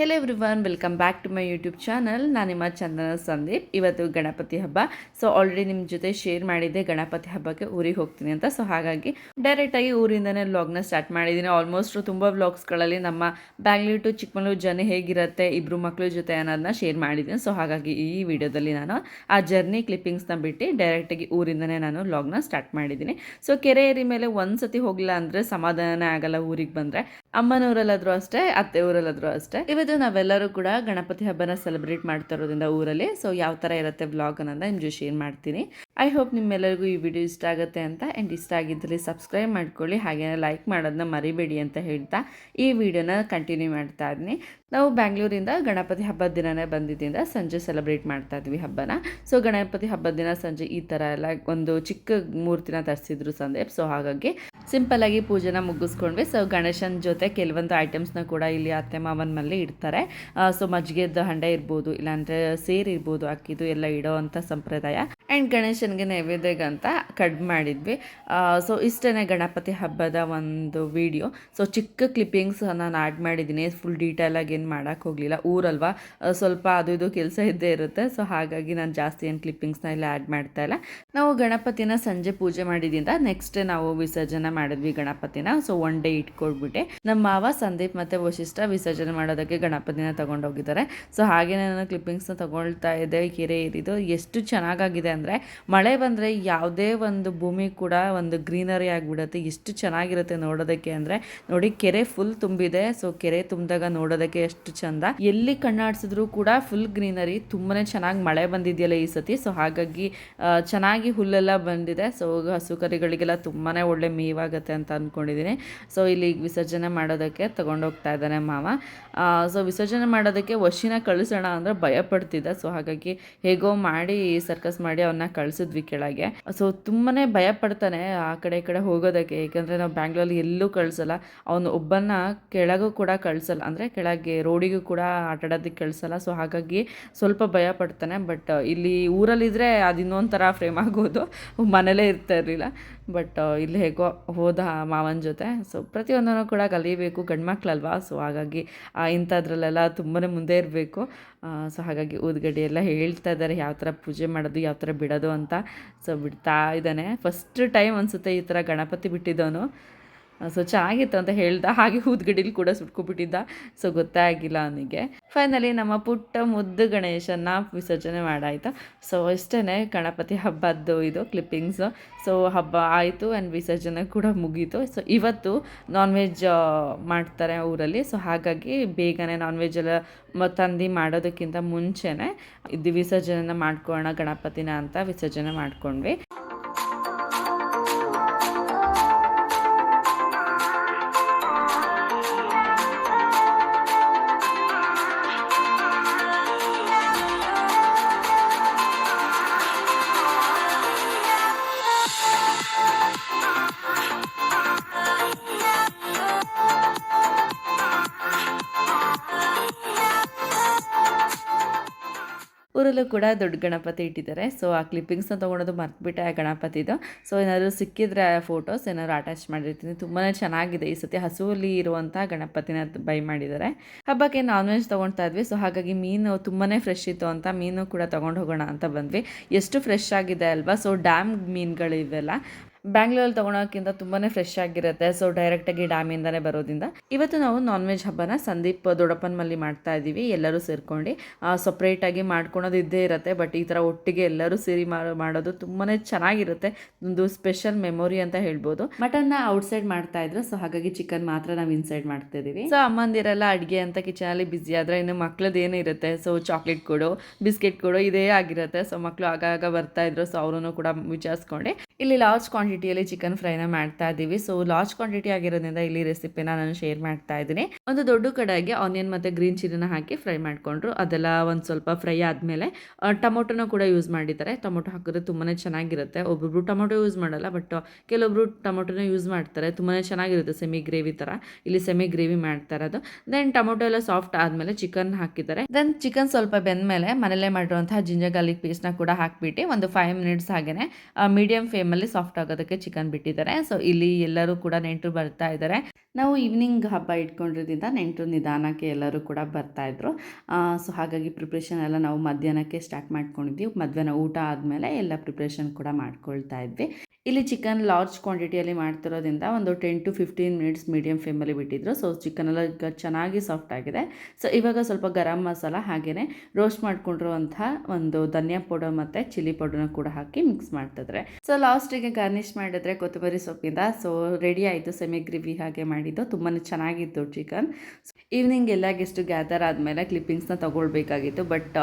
Hello everyone, welcome back to my YouTube channel. ನಾನು ನಿಮ್ಮ ಚಂದನ ಸಂದೀಪ್. ಇವತ್ತು ಗಣಪತಿ ಹಬ್ಬ. ಸೊ ಆಲ್ರೆಡಿ ನಿಮ್ಮ ಜೊತೆ ಶೇರ್ ಮಾಡಿದ್ದೆ ಗಣಪತಿ ಹಬ್ಬಕ್ಕೆ ಊರಿಗೆ ಹೋಗ್ತೀನಿ ಅಂತ. ಸೊ ಹಾಗಾಗಿ ಡೈರೆಕ್ಟಾಗಿ ಊರಿಂದನೇ ವ್ಲಾಗ್ನ ಸ್ಟಾರ್ಟ್ ಮಾಡಿದ್ದೀನಿ. ಆಲ್ಮೋಸ್ಟ್ ತುಂಬ ವ್ಲಾಗ್ಸ್ಗಳಲ್ಲಿ ನಮ್ಮ ಬ್ಯಾಂಗ್ಳೂರ್ ಟು ಚಿಕ್ಕಮಗಳೂರು ಜರ್ನಿ ಹೇಗಿರುತ್ತೆ ಇಬ್ಬರು ಮಕ್ಕಳ ಜೊತೆ ಅನ್ನೋದನ್ನ ಶೇರ್ ಮಾಡಿದ್ದೀನಿ. ಸೊ ಹಾಗಾಗಿ ಈ ವಿಡಿಯೋದಲ್ಲಿ ನಾನು ಆ ಜರ್ನಿ ಕ್ಲಿಪ್ಪಿಂಗ್ಸ್ನ ಬಿಟ್ಟು ಡೈರೆಕ್ಟಾಗಿ ಊರಿಂದನೇ ನಾನು ವ್ಲಾಗ್ನ ಸ್ಟಾರ್ಟ್ ಮಾಡಿದ್ದೀನಿ. ಸೊ ಕೆರೆ ಏರಿ ಮೇಲೆ ಒಂದು ಸತಿ ಹೋಗಲಿಲ್ಲ ಅಂದರೆ ಸಮಾಧಾನನೇ ಆಗಲ್ಲ. ಊರಿಗೆ ಬಂದರೆ ಅಮ್ಮನೂರಲ್ಲಾದರೂ ಅಷ್ಟೇ, ಅತ್ತೆ ಊರಲ್ಲಾದರೂ ಅಷ್ಟೇ. ಇವತ್ತು ನಾವೆಲ್ಲರೂ ಕೂಡ ಗಣಪತಿ ಹಬ್ಬನ ಸೆಲೆಬ್ರೇಟ್ ಮಾಡ್ತಾ ಇರೋದ್ರಿಂದ ಊರಲ್ಲಿ. ಸೊ ಯಾವ ಥರ ಇರುತ್ತೆ ವ್ಲಾಗ್ ಅನ್ನೋದನ್ನ ನಿಮ್ಮ ಜೊತೆ ಶೇರ್ ಮಾಡ್ತೀನಿ. ಐ ಹೋಪ್ ನಿಮ್ಮೆಲ್ಲರಿಗೂ ಈ ವಿಡಿಯೋ ಇಷ್ಟ ಆಗುತ್ತೆ ಅಂತ. ಆ್ಯಂಡ್ ಇಷ್ಟ ಆಗಿದ್ದಲ್ಲಿ ಸಬ್ಸ್ಕ್ರೈಬ್ ಮಾಡ್ಕೊಳ್ಳಿ, ಹಾಗೆ ಲೈಕ್ ಮಾಡೋದನ್ನ ಮರಿಬೇಡಿ ಅಂತ ಹೇಳ್ತಾ ಈ ವಿಡಿಯೋನ ಕಂಟಿನ್ಯೂ ಮಾಡ್ತಾ ಇದ್ದೀನಿ. ನಾವು ಬ್ಯಾಂಗ್ಳೂರಿಂದ ಗಣಪತಿ ಹಬ್ಬದ ದಿನನೇ ಬಂದಿದ್ದರಿಂದ ಸಂಜೆ ಸೆಲೆಬ್ರೇಟ್ ಮಾಡ್ತಾ ಇದ್ವಿ ಹಬ್ಬನ. ಸೊ ಗಣಪತಿ ಹಬ್ಬದ ದಿನ ಸಂಜೆ ಈ ಥರ ಎಲ್ಲ ಒಂದು ಚಿಕ್ಕ ಮೂರ್ತಿನ ತರಿಸಿದ್ರು ಸಂದೀಪ್. ಸೊ ಹಾಗಾಗಿ ಸಿಂಪಲ್ಲಾಗಿ ಪೂಜೆನ ಮುಗಿಸ್ಕೊಂಡ್ವಿ. ಸೊ ಗಣೇಶನ ಜೊತೆ ಕೆಲವೊಂದು ಐಟಮ್ಸ್ನ ಕೂಡ ಇಲ್ಲಿ ಅತ್ತೆ ಮಾವನ ಮನೇಲಿ ಇಡ್ತಾರೆ. ಸೊ ಮಜ್ಜಿಗೆದ ಹಂಡೆ ಇರ್ಬೋದು, ಇಲ್ಲಾಂದರೆ ಸೇರು ಇರ್ಬೋದು, ಅಕ್ಕಿದು ಎಲ್ಲ ಇಡೋ ಅಂಥ ಸಂಪ್ರದಾಯ. ಆ್ಯಂಡ್ ಗಣೇಶನಿಗೆ ನೈವೇದ್ಯಗಂತ ಕಡ್ಬು ಮಾಡಿದ್ವಿ. ಸೊ ಇಷ್ಟೇ ಗಣಪತಿ ಹಬ್ಬದ ಒಂದು ವಿಡಿಯೋ. ಸೊ ಚಿಕ್ಕ ಕ್ಲಿಪ್ಪಿಂಗ್ಸ್ ನಾನು ಆ್ಯಡ್ ಮಾಡಿದ್ದೀನಿ. ಫುಲ್ ಡೀಟೇಲಾಗಿ ಏನು ಮಾಡೋಕ್ಕೆ ಹೋಗಲಿಲ್ಲ. ಊರಲ್ವಾ, ಸ್ವಲ್ಪ ಅದು ಇದು ಕೆಲಸ ಇದ್ದೇ ಇರುತ್ತೆ. ಸೊ ಹಾಗಾಗಿ ನಾನು ಜಾಸ್ತಿ ಏನು ಕ್ಲಿಪ್ಪಿಂಗ್ಸ್ನ ಇಲ್ಲ ಆ್ಯಡ್ ಮಾಡ್ತಾ ಇಲ್ಲ. ನಾವು ಗಣಪತಿನ ಸಂಜೆ ಪೂಜೆ ಮಾಡಿದಿಂದ ನೆಕ್ಸ್ಟ್ ಡೇ ನಾವು ವಿಸರ್ಜನೆ ಮಾಡಿದ್ವಿ ಗಣಪತಿನ. ಸೊ ಒನ್ ಡೇ ಇಟ್ಕೊಳ್ಬಿಟ್ಟೆ. ನಮ್ಮ ಮಾವ ಸಂದೀಪ್ ಮತ್ತು ವಶಿಷ್ಠ ವಿಸರ್ಜನೆ ಮಾಡೋದಕ್ಕೆ ಗಣಪತಿನ ತಗೊಂಡೋಗಿದ್ದಾರೆ. ಸೊ ಹಾಗೆ ನಾನು ಕ್ಲಿಪ್ಪಿಂಗ್ಸ್ನ ತಗೊಳ್ತಾ ಇದ್ದೆ. ಕೆರೆ ಏರಿದು ಎಷ್ಟು ಚೆನ್ನಾಗಾಗಿದೆ ಅಂದರೆ, ಮಳೆ ಬಂದರೆ ಯಾವುದೇ ಒಂದು ಭೂಮಿ ಕೂಡ ಒಂದು ಗ್ರೀನರಿ ಆಗಿಬಿಡುತ್ತೆ. ಎಷ್ಟು ಚೆನ್ನಾಗಿರುತ್ತೆ ನೋಡೋದಕ್ಕೆ ಅಂದರೆ, ನೋಡಿ ಕೆರೆ ಫುಲ್ ತುಂಬಿದೆ. ಸೊ ಕೆರೆ ತುಂಬಿದಾಗ ನೋಡೋದಕ್ಕೆ ಎಷ್ಟು ಚಂದ. ಎಲ್ಲಿ ಕಣ್ಣಾಡಿಸಿದ್ರು ಕೂಡ ಫುಲ್ ಗ್ರೀನರಿ. ತುಂಬಾ ಚೆನ್ನಾಗಿ ಮಳೆ ಬಂದಿದೆಯಲ್ಲ ಈ ಸತಿ. ಸೊ ಹಾಗಾಗಿ ಚೆನ್ನಾಗಿ ಹುಲ್ಲೆಲ್ಲ ಬಂದಿದೆ. ಸೊ ಹಸು ಕರಿಗಳಿಗೆಲ್ಲ ತುಂಬಾ ಒಳ್ಳೆ ಮೇವಾಗುತ್ತೆ ಅಂತ ಅಂದ್ಕೊಂಡಿದ್ದೀನಿ. ಸೊ ಇಲ್ಲಿ ವಿಸರ್ಜನೆ ಮಾಡೋದಕ್ಕೆ ತಗೊಂಡೋಗ್ತಾ ಇದ್ದಾನೆ ಮಾವ. ಸೊ ವಿಸರ್ಜನೆ ಮಾಡೋದಕ್ಕೆ ವಶಿನ ಕಳಿಸೋಣ ಅಂದರೆ ಭಯಪಡ್ತಿದ್ದ. ಸೊ ಹಾಗಾಗಿ ಹೇಗೋ ಮಾಡಿ ಸರ್ಕಸ್ ಮಾಡಿ ಅವನ್ನ ಕಳಿಸಿದ್ವಿ ಕೆಳಗೆ. ಸೊ ತುಂಬಾ ಭಯ ಪಡ್ತಾನೆ ಆ ಕಡೆ ಈ ಕಡೆ ಹೋಗೋದಕ್ಕೆ. ಏಕೆಂದರೆ ನಾವು ಬ್ಯಾಂಗ್ಳೂರಲ್ಲಿ ಎಲ್ಲೂ ಕಳಿಸಲ್ಲ. ಅವನು ಒಬ್ಬನ್ನ ಕೆಳಗೂ ಕೂಡ ಕಳಿಸಲ್ಲ, ಅಂದರೆ ಕೆಳಗೆ ರೋಡಿಗೂ ಕೂಡ ಆಟಾಡೋದಕ್ಕೆ ಕಳಿಸಲ್ಲ. ಸೊ ಹಾಗಾಗಿ ಸ್ವಲ್ಪ ಭಯ ಪಡ್ತಾನೆ. ಬಟ್ ಇಲ್ಲಿ ಊರಲ್ಲಿದ್ದರೆ ಅದು ಇನ್ನೊಂಥರ ಫ್ರೇಮ್ ಆಗೋದು, ಮನೇಲೇ ಇರ್ತಾ ಇರಲಿಲ್ಲ. ಬಟ್ ಇಲ್ಲಿ ಹೇಗೋ ಹೋದ ಮಾವನ ಜೊತೆ. ಸೊ ಪ್ರತಿಯೊಂದನ್ನು ಕೂಡ ಕಲಿಬೇಕು, ಗಂಡ್ಮಕ್ಳಲ್ವಾ. ಸೊ ಹಾಗಾಗಿ ಇಂಥದ್ರಲ್ಲೆಲ್ಲ ತುಂಬಾ ಮುಂದೆ ಇರಬೇಕು. ಸೊ ಹಾಗಾಗಿ ಊದ್ಗಡ್ಡೆ ಎಲ್ಲ ಹೇಳ್ತಾ ಇದ್ದಾರೆ ಯಾವ ಥರ ಪೂಜೆ ಮಾಡೋದು, ಯಾವ ಥರ ಬಿಡೋದು ಅಂತ. ಸೊ ಬಿಡ್ತಾ ಇದ್ದಾನೆ. ಫಸ್ಟ್ ಟೈಮ್ ಅನಿಸುತ್ತೆ ಈ ಥರ ಗಣಪತಿ ಬಿಟ್ಟಿದ್ದವನು. ಸೊ ಚೆನ್ನಾಗಿತ್ತು ಅಂತ ಹೇಳ್ದ. ಹಾಗೆ ಊದ್ಗಡ್ಡಿಲಿ ಕೂಡ ಸುಟ್ಕೊಬಿಟ್ಟಿದ್ದ. ಸೊ ಗೊತ್ತಾಗಿಲ್ಲ ಅವನಿಗೆ. ಫೈನಲಿ ನಮ್ಮ ಪುಟ್ಟ ಮುದ್ದು ಗಣೇಶನ ವಿಸರ್ಜನೆ ಮಾಡಾಯಿತು. ಸೊ ಇಷ್ಟೇ ಗಣಪತಿ ಹಬ್ಬದ್ದು ಇದು ಕ್ಲಿಪ್ಪಿಂಗ್ಸು. ಸೊ ಹಬ್ಬ ಆಯಿತು ಆ್ಯಂಡ್ ವಿಸರ್ಜನೆ ಕೂಡ ಮುಗೀತು. ಸೊ ಇವತ್ತು ನಾನ್ ವೆಜ್ ಮಾಡ್ತಾರೆ ಊರಲ್ಲಿ. ಸೊ ಹಾಗಾಗಿ ಬೇಗನೆ ನಾನ್ ವೆಜ್ ಎಲ್ಲ ತಂದು ಮಾಡೋದಕ್ಕಿಂತ ಮುಂಚೆನೇ ಇದು ವಿಸರ್ಜನೆನ ಮಾಡ್ಕೊಳ್ಳೋಣ ಗಣಪತಿನ ಅಂತ ವಿಸರ್ಜನೆ ಮಾಡ್ಕೊಂಡ್ವಿ. ಊರಲ್ಲೂ ಕೂಡ ದೊಡ್ಡ ಗಣಪತಿ ಇಟ್ಟಿದ್ದಾರೆ. ಸೊ ಆ ಕ್ಲಿಪ್ಪಿಂಗ್ಸ್ನ ತೊಗೊಳೋದು ಮರ್ತ್ಬಿಟ್ಟೆ ಆ ಗಣಪತಿದು. ಸೊ ಏನಾದರೂ ಸಿಕ್ಕಿದ್ರೆ ಫೋಟೋಸ್ ಏನಾದ್ರು ಅಟ್ಯಾಚ್ ಮಾಡಿರ್ತೀನಿ. ತುಂಬಾ ಚೆನ್ನಾಗಿದೆ. ಈ ಸತಿ ಹಸುವಲ್ಲಿ ಇರುವಂಥ ಗಣಪತಿನ ಬೈ ಮಾಡಿದ್ದಾರೆ. ಹಬ್ಬಕ್ಕೆ ನಾನ್ ವೆಜ್ ತೊಗೊಳ್ತಾ ಇದ್ವಿ. ಸೊ ಹಾಗಾಗಿ ಮೀನು ತುಂಬಾ ಫ್ರೆಶ್ ಇತ್ತು ಅಂತ ಮೀನು ಕೂಡ ತೊಗೊಂಡು ಹೋಗೋಣ ಅಂತ ಬಂದ್ವಿ. ಎಷ್ಟು ಫ್ರೆಶ್ ಆಗಿದೆ ಅಲ್ವಾ. ಸೊ ಡ್ಯಾಮ್ ಮೀನುಗಳು ಇವೆಲ್ಲ ಬ್ಯಾಂಗ್ಳೂರಲ್ಲಿ ತೊಗೊಳೋಕ್ಕಿಂತ ತುಂಬಾ ಫ್ರೆಶ್ ಆಗಿರುತ್ತೆ. ಸೊ ಡೈರೆಕ್ಟಾಗಿ ಡ್ಯಾಮಿಂದನೇ ಬರೋದ್ರಿಂದ ಇವತ್ತು ನಾವು ನಾನ್ ವೆಜ್ ಹಬ್ಬನ ಸಂದೀಪ್ ದೊಡ್ಡಪ್ಪನ ಮಲ್ಲಿ ಮಾಡ್ತಾ ಇದ್ದೀವಿ. ಎಲ್ಲರೂ ಸೇರ್ಕೊಂಡು ಸಪ್ರೇಟಾಗಿ ಮಾಡ್ಕೊಳೋದು ಇದ್ದೇ ಇರುತ್ತೆ. ಬಟ್ ಈ ಥರ ಒಟ್ಟಿಗೆ ಎಲ್ಲರೂ ಸೇರಿ ಮಾಡೋದು ತುಂಬಾ ಚೆನ್ನಾಗಿರುತ್ತೆ. ಒಂದು ಸ್ಪೆಷಲ್ ಮೆಮೊರಿ ಅಂತ ಹೇಳ್ಬೋದು. ಮಟನ್ನ ಔಟ್ಸೈಡ್ ಮಾಡ್ತಾ ಇದ್ರು. ಸೊ ಹಾಗಾಗಿ ಚಿಕನ್ ಮಾತ್ರ ನಾವು ಇನ್ಸೈಡ್ ಮಾಡ್ತಾ ಇದ್ದೀವಿ. ಸೊ ಅಮ್ಮಂದಿರೆಲ್ಲ ಅಡುಗೆ ಅಂತ ಕಿಚನಲ್ಲಿ ಬ್ಯುಸಿ ಆದರೆ ಇನ್ನು ಮಕ್ಳದ್ದು ಏನು ಇರುತ್ತೆ. ಸೊ ಚಾಕ್ಲೇಟ್ ಕೊಡು, ಬಿಸ್ಕೆಟ್ ಕೊಡು, ಇದೇ ಆಗಿರುತ್ತೆ. ಸೊ ಮಕ್ಕಳು ಆಗಾಗ ಬರ್ತಾ ಇದ್ರು. ಸೊ ಅವರನ್ನು ಕೂಡ ವಿಚಾರಿಸ್ಕೊಂಡೆ ಇಲ್ಲಿ ಲಾರ್ಜ್ ಕ್ವಾಂಟಿಟಿಯಲ್ಲಿ ಚಿಕನ್ ಫ್ರೈನ ಮಾಡ್ತಾ ಇದ್ದೀವಿ. ಸೊ ಲಾರ್ಜ್ ಕ್ವಾಂಟಿಟಿ ಆಗಿರೋದ್ರಿಂದ ಇಲ್ಲಿ ರೆಸಿಪಿನ ನಾನು ಶೇರ್ ಮಾಡ್ತಾ ಇದ್ದೀನಿ. ಒಂದು ದೊಡ್ಡ ಕಡೆಗೆ ಆನಿಯನ್ ಮತ್ತು ಗ್ರೀನ್ ಚಿಲ್ಲಿನ ಹಾಕಿ ಫ್ರೈ ಮಾಡಿಕೊಂಡ್ರು. ಅದೆಲ್ಲ ಒಂದು ಸ್ವಲ್ಪ ಫ್ರೈ ಆದಮೇಲೆ ಟೊಮೊಟೊನ ಕೂಡ ಯೂಸ್ ಮಾಡಿದ್ದಾರೆ. ಟೊಮೊಟೊ ಹಾಕಿದ್ರೆ ತುಂಬಾ ಚೆನ್ನಾಗಿರುತ್ತೆ. ಒಬ್ಬೊಬ್ರು ಟೊಮೊಟೊ ಯೂಸ್ ಮಾಡಲ್ಲ, ಬಟ್ ಕೆಲವೊಬ್ರು ಟೊಮೊಟೊನ ಯೂಸ್ ಮಾಡ್ತಾರೆ. ತುಂಬಾ ಚೆನ್ನಾಗಿರುತ್ತೆ. ಸೆಮಿ ಗ್ರೇವಿ ಥರ ಇಲ್ಲಿ ಸೆಮಿ ಗ್ರೇವಿ ಮಾಡ್ತಾ ಇರೋದು. ದೆನ್ ಟೊಮೊಟೊ ಎಲ್ಲ ಸಾಫ್ಟ್ ಆದಮೇಲೆ ಚಿಕನ್ ಹಾಕಿದ್ದಾರೆ. ದೆನ್ ಚಿಕನ್ ಸ್ವಲ್ಪ ಬೆಂದಮೇಲೆ ಮನೇಲೆ ಮಾಡಿರುವಂತಹ ಜಿಂಜರ್ ಗಾರ್ಲಿಕ್ ಪೇಸ್ಟ್ನ ಕೂಡ ಹಾಕಿಬಿಟ್ಟು ಒಂದು 5 ಮಿನಿಟ್ಸ್ ಹಾಗೆಯೇ ಮೀಡಿಯಂ ಫ್ಲೇಮಲ್ಲಿ ಸಾಫ್ಟ್ ಆಗೋದಕ್ಕೆ ಚಿಕನ್ ಬಿಟ್ಟಿದ್ದಾರೆ. ಸೊ ಇಲ್ಲಿ ಎಲ್ಲರೂ ಕೂಡ ನೆಂಟರು ಬರ್ತಾ ಇದ್ದಾರೆ. ನಾವು ಈವ್ನಿಂಗ್ ಹಬ್ಬ ಇಟ್ಕೊಂಡಿರೋದ್ರಿಂದ ನೆಂಟರು ನಿಧಾನಕ್ಕೆ ಎಲ್ಲರೂ ಕೂಡ ಬರ್ತಾಯಿದ್ರು. ಸೊ ಹಾಗಾಗಿ ಪ್ರಿಪ್ರೇಷನ್ ಎಲ್ಲ ನಾವು ಮಧ್ಯಾಹ್ನಕ್ಕೆ ಸ್ಟಾರ್ಟ್ ಮಾಡ್ಕೊಂಡಿದ್ವಿ. ಮಧ್ಯಾಹ್ನ ಊಟ ಆದಮೇಲೆ ಎಲ್ಲ ಪ್ರಿಪ್ರೇಷನ್ ಕೂಡ ಮಾಡ್ಕೊಳ್ತಾ ಇದ್ವಿ. ಇಲ್ಲಿ ಚಿಕನ್ ಲಾರ್ಜ್ ಕ್ವಾಂಟಿಟಿಯಲ್ಲಿ ಮಾಡ್ತಿರೋದ್ರಿಂದ ಒಂದು 10 to 15 ಮಿನಿಟ್ಸ್ ಮೀಡಿಯಮ್ ಫ್ಲೇಮಲ್ಲಿ ಬಿಟ್ಟಿದ್ರು. ಸೊ ಚಿಕನೆಲ್ಲ ಈಗ ಚೆನ್ನಾಗಿ ಸಾಫ್ಟ್ ಆಗಿದೆ. ಸೊ ಇವಾಗ ಸ್ವಲ್ಪ ಗರಂ ಮಸಾಲ ಹಾಗೆಯೇ ರೋಸ್ಟ್ ಮಾಡ್ಕೊಂಡಿರುವಂಥ ಒಂದು ಧನಿಯಾ ಪೌಡರ್ ಮತ್ತು ಚಿಲ್ಲಿ ಪೌಡರ್ನ ಕೂಡ ಹಾಕಿ ಮಿಕ್ಸ್ ಮಾಡ್ತಿದ್ರೆ. ಸೊ ಲಾಸ್ಟಿಗೆ ಗಾರ್ನಿಷ್ ಮಾಡಿದ್ರೆ ಕೊತ್ತಂಬರಿ ಸೊಪ್ಪಿಂದ. ಸೊ ರೆಡಿ ಆಯಿತು ಸೆಮಿ ಗ್ರೇವಿ ಹಾಗೆ ಮಾಡಿದ್ದು. ತುಂಬಾ ಚೆನ್ನಾಗಿತ್ತು ಚಿಕನ್. ಈವ್ನಿಂಗ್ ಎಲ್ಲ ಗೆಸ್ಟು ಗ್ಯಾದರ್ ಆದಮೇಲೆ ಕ್ಲಿಪ್ಪಿಂಗ್ಸ್ನ ತೊಗೊಳ್ಬೇಕಾಗಿತ್ತು. ಬಟ್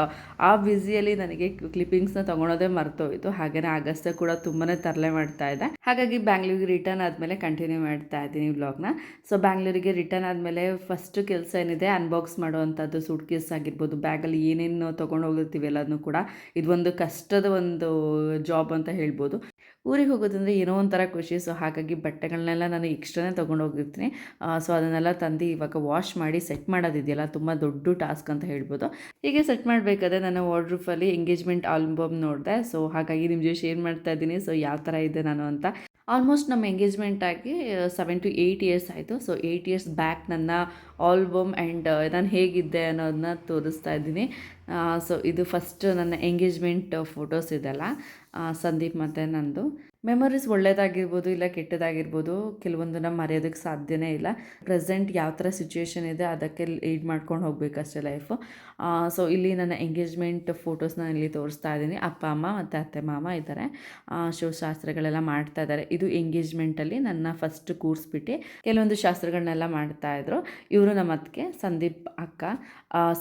ಆ ಬ್ಯುಸಿಯಲ್ಲಿ ನನಗೆ ಕ್ಲಿಪ್ಪಿಂಗ್ಸ್ನ ತೊಗೊಳೋದೇ ಮರ್ತೋಯಿತು. ಹಾಗೆಯೇ ಆಗಸ್ಟೇ ಕೂಡ ತುಂಬಾ ತರಲೆ ಮಾಡ್ತಾ ಇದೆ. ಹಾಗಾಗಿ ಬ್ಯಾಂಗ್ಳೂರಿಗೆ ರಿಟರ್ನ್ ಆದಮೇಲೆ ಕಂಟಿನ್ಯೂ ಮಾಡ್ತಾ ಇದ್ದೀನಿ ವ್ಲಾಗ್ನ. ಸೊ ಬ್ಯಾಂಗ್ಳೂರಿಗೆ ರಿಟರ್ನ್ ಆದಮೇಲೆ ಫಸ್ಟ್ ಕೆಲಸ ಏನಿದೆ ಅನ್ಬಾಕ್ಸ್ ಮಾಡುವಂಥದ್ದು. ಸೂಟ್ ಕೇಸ್ ಆಗಿರ್ಬೋದು, ಬ್ಯಾಗಲ್ಲಿ ಏನೇನು ತೊಗೊಂಡು ಹೋಗಿರ್ತೀವಿ ಎಲ್ಲದನ್ನು ಕೂಡ. ಇದೊಂದು ಕಷ್ಟದ ಒಂದು ಜಾಬ್ ಅಂತ ಹೇಳ್ಬೋದು. ಊರಿಗೆ ಹೋಗೋದಂದರೆ ಏನೋ ಒಂಥರ ಖುಷಿ. ಸೊ ಹಾಗಾಗಿ ಬಟ್ಟೆಗಳನ್ನೆಲ್ಲ ನಾನು ಎಕ್ಸ್ಟ್ರಾನೇ ತೊಗೊಂಡು ಹೋಗಿರ್ತೀನಿ. ಸೊ ಅದನ್ನೆಲ್ಲ ತಂದು ಇವಾಗ ವಾಶ್ ಮಾಡಿ ಸೆಟ್ ಮಾಡೋದಿದೆಯಲ್ಲ, ತುಂಬ ದೊಡ್ಡ ಟಾಸ್ಕ್ ಅಂತ ಹೇಳ್ಬೋದು. ಹೀಗೆ ಸೆಟ್ ಮಾಡಬೇಕಾದ್ರೆ ನಾನು ವಾರ್ಡ್ರೂಫಲ್ಲಿ ಎಂಗೇಜ್ಮೆಂಟ್ ಆಲ್ಬಮ್ ನೋಡಿದೆ. ಸೊ ಹಾಗಾಗಿ ನಿಮ್ಮ ಜೊತೆ ಶೇರ್ ಮಾಡ್ತಾ ಇದ್ದೀನಿ. ಸೊ ಯಾವ ಥರ ಇದೆ ನಾನು ಅಂತ. ಆಲ್ಮೋಸ್ಟ್ ನಮ್ಮ ಎಂಗೇಜ್ಮೆಂಟ್ ಆಗಿ 7 to 8 ಇಯರ್ಸ್ ಆಯಿತು. ಸೊ 8 ಇಯರ್ಸ್ ಬ್ಯಾಕ್ ನನ್ನ ಆಲ್ಬಮ್ ಆ್ಯಂಡ್ ನಾನು ಹೇಗಿದ್ದೆ ಅನ್ನೋದನ್ನ ತೋರಿಸ್ತಾ ಇದ್ದೀನಿ. ಸೊ ಇದು ಫಸ್ಟ್ ನನ್ನ ಎಂಗೇಜ್ಮೆಂಟ್ ಫೋಟೋಸ್ ಇದೆಲ್ಲ ಸಂದೀಪ್ ಮತ್ತು ನಂದು. ಮೆಮೊರೀಸ್ ಒಳ್ಳೆಯದಾಗಿರ್ಬೋದು ಇಲ್ಲ ಕೆಟ್ಟದಾಗಿರ್ಬೋದು, ಕೆಲವೊಂದನ್ನು ಮರೆಯೋದಕ್ಕೆ ಸಾಧ್ಯನೇ ಇಲ್ಲ. ಪ್ರೆಸೆಂಟ್ ಯಾವ ಥರ ಸಿಚುವೇಶನ್ ಇದೆ ಅದಕ್ಕೆ ಲೀಡ್ ಮಾಡ್ಕೊಂಡು ಹೋಗಬೇಕಷ್ಟೇ ಲೈಫು. ಸೊ ಇಲ್ಲಿ ನನ್ನ ಎಂಗೇಜ್ಮೆಂಟ್ ಫೋಟೋಸ್ನ ಇಲ್ಲಿ ತೋರಿಸ್ತಾ ಇದ್ದೀನಿ. ಅಪ್ಪ ಅಮ್ಮ ಮತ್ತು ಅತ್ತೆ ಮಾಮ ಇದ್ದಾರೆ. ಶಿವಶಾಸ್ತ್ರಗಳೆಲ್ಲ ಮಾಡ್ತಾ ಇದ್ದಾರೆ. ಇದು ಎಂಗೇಜ್ಮೆಂಟಲ್ಲಿ ನನ್ನ ಫಸ್ಟ್ ಕೂರಿಸ್ಬಿಟ್ಟು ಕೆಲವೊಂದು ಶಾಸ್ತ್ರಗಳನ್ನೆಲ್ಲ ಮಾಡ್ತಾಯಿದ್ರು. ಇವರು ನಮ್ಮ ಅತ್ತಿಗೆ, ಸಂದೀಪ್ ಅಕ್ಕ.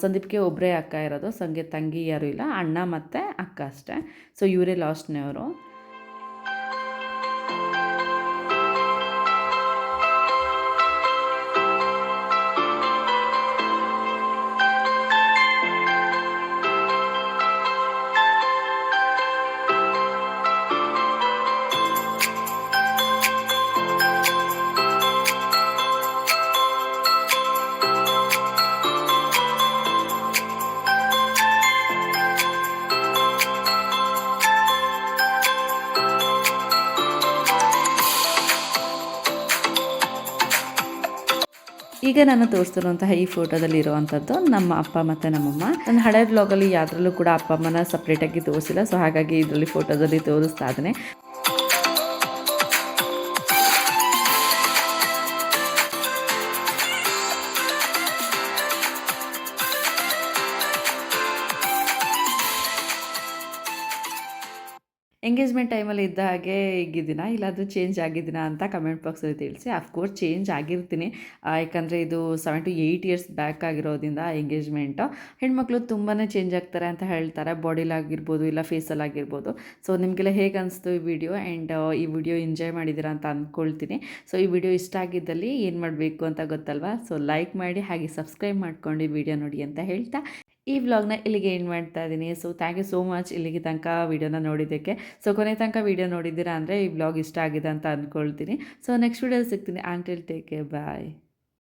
ಸಂದೀಪ್ಗೆ ಒಬ್ಬರೇ ಅಕ್ಕ ಇರೋದು, ತಂಗಿ ಯಾರೂ ಇಲ್ಲ, ಅಣ್ಣ ಮತ್ತು ಅಕ್ಕ ಅಷ್ಟೇ. ಸೊ ಇವರೇ ಲಾಸ್ಟ್ನವರು. ಈಗ ನಾನು ತೋರಿಸ್ತಿರುವಂತಹ ಈ ಫೋಟೋದಲ್ಲಿ ಇರುವಂಥದ್ದು ನಮ್ಮ ಅಪ್ಪ ಮತ್ತು ನಮ್ಮಮ್ಮ. ನನ್ನ ಹಳೆ ಬ್ಲಾಗಲ್ಲಿ ಯಾವುದ್ರಲ್ಲೂ ಕೂಡ ಅಪ್ಪ ಅಮ್ಮನ ಸಪ್ರೇಟಾಗಿ ತೋರಿಸಿಲ್ಲ. ಸೊ ಹಾಗಾಗಿ ಇದರಲ್ಲಿ ಫೋಟೋದಲ್ಲಿ ತೋರಿಸ್ತಾ ಇದ್ದೀನಿ. ಎಂಗೇಜ್ಮೆಂಟ್ ಟೈಮಲ್ಲಿ ಇದ್ದ ಹಾಗೆ ಈಗಿದ್ದೀನ, ಇಲ್ಲಾದರೂ ಚೇಂಜ್ ಆಗಿದ್ದೀನ ಅಂತ ಕಮೆಂಟ್ ಬಾಕ್ಸಲ್ಲಿ ತಿಳಿಸಿ. ಅಫ್ಕೋರ್ಸ್ ಚೇಂಜ್ ಆಗಿರ್ತೀನಿ. ಯಾಕಂದರೆ ಇದು 7 to 8 ಇಯರ್ಸ್ ಬ್ಯಾಕ್ ಆಗಿರೋದ್ರಿಂದ ಎಂಗೇಜ್ಮೆಂಟು. ಹೆಣ್ಮಕ್ಳು ತುಂಬಾ ಚೇಂಜ್ ಆಗ್ತಾರೆ ಅಂತ ಹೇಳ್ತಾರೆ, ಬಾಡಿಲಾಗಿರ್ಬೋದು ಇಲ್ಲ ಫೇಸಲ್ಲಾಗಿರ್ಬೋದು. ಸೊ ನಿಮಗೆಲ್ಲ ಹೇಗೆ ಅನಿಸ್ತು ಈ ವಿಡಿಯೋ ಆ್ಯಂಡ್ ಈ ವಿಡಿಯೋ ಎಂಜಾಯ್ ಮಾಡಿದ್ದೀರಾ ಅಂತ ಅಂದ್ಕೊಳ್ತೀನಿ. ಸೊ ಈ ವಿಡಿಯೋ ಇಷ್ಟ ಆಗಿದ್ದಲ್ಲಿ ಏನು ಮಾಡಬೇಕು ಅಂತ ಗೊತ್ತಲ್ವಾ. ಸೊ ಲೈಕ್ ಮಾಡಿ ಹಾಗೆ ಸಬ್ಸ್ಕ್ರೈಬ್ ಮಾಡ್ಕೊಂಡು ಈ ವಿಡಿಯೋ ನೋಡಿ ಅಂತ ಹೇಳ್ತಾ ಈ ವ್ಲಾಗ್ನ ಇಲ್ಲಿಗೆ ಎಂಡ್ ಮಾಡ್ತಾ ಇದ್ದೀನಿ. So thank you so much ಇಲ್ಲಿಗೆ ತನಕ ವಿಡಿಯೋನ ನೋಡಿದ್ದಕ್ಕೆ. ಸೊ ಕೊನೆ ತನಕ ವಿಡಿಯೋ ನೋಡಿದ್ದೀರಾ ಅಂದರೆ ಈ ವ್ಲಾಗ್ ಇಷ್ಟ ಆಗಿದೆ ಅಂತ ಅಂದ್ಕೊಳ್ತೀನಿ. ಸೊ ನೆಕ್ಸ್ಟ್ ವಿಡಿಯೋ ಸಿಗ್ತೀನಿ. ಆಂಟಿಲ್ ಟೇಕ್ ಕೇರ್, ಬಾಯ್.